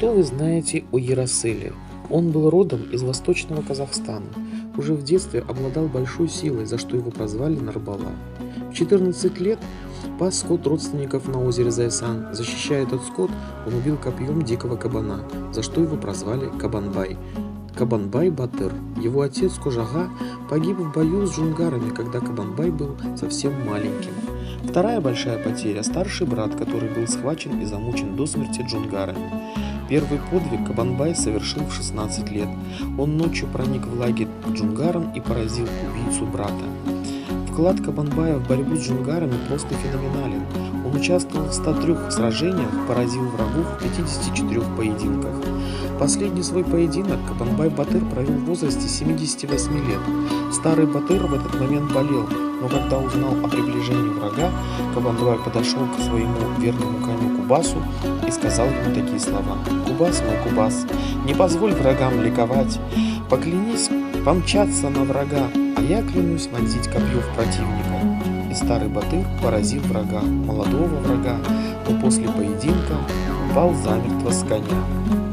Что вы знаете о Яроселе? Он был родом из восточного Казахстана. Уже в детстве обладал большой силой, за что его прозвали Нарбала. В 14 лет пас скот родственников на озере Зайсан. Защищая этот скот, он убил копьем дикого кабана, за что его прозвали Кабанбай. Кабанбай-батыр. Его отец Кожага погиб в бою с джунгарами, когда Кабанбай был совсем маленьким. Вторая большая потеря – старший брат, который был схвачен и замучен до смерти джунгарами. Первый подвиг Кабанбай совершил в 16 лет. Он ночью проник в лагерь к джунгарам и поразил убийцу брата. Вклад Кабанбая в борьбу с джунгарами просто феноменален. Он участвовал в 103 сражениях, поразил врагов в 54 поединках. Последний свой поединок Кабанбай-батыр провел в возрасте 78 лет. Старый батыр в этот момент болел, но когда узнал о приближении врага, Кабанбай подошел к своему верному коню Кубасу и сказал ему такие слова: «Кубас мой Кубас, не позволь врагам ликовать, поклянись помчаться на врага, а я клянусь вонзить копье в противника». И старый батыр поразил врага, молодого врага, но после поединка упал замертво с коня.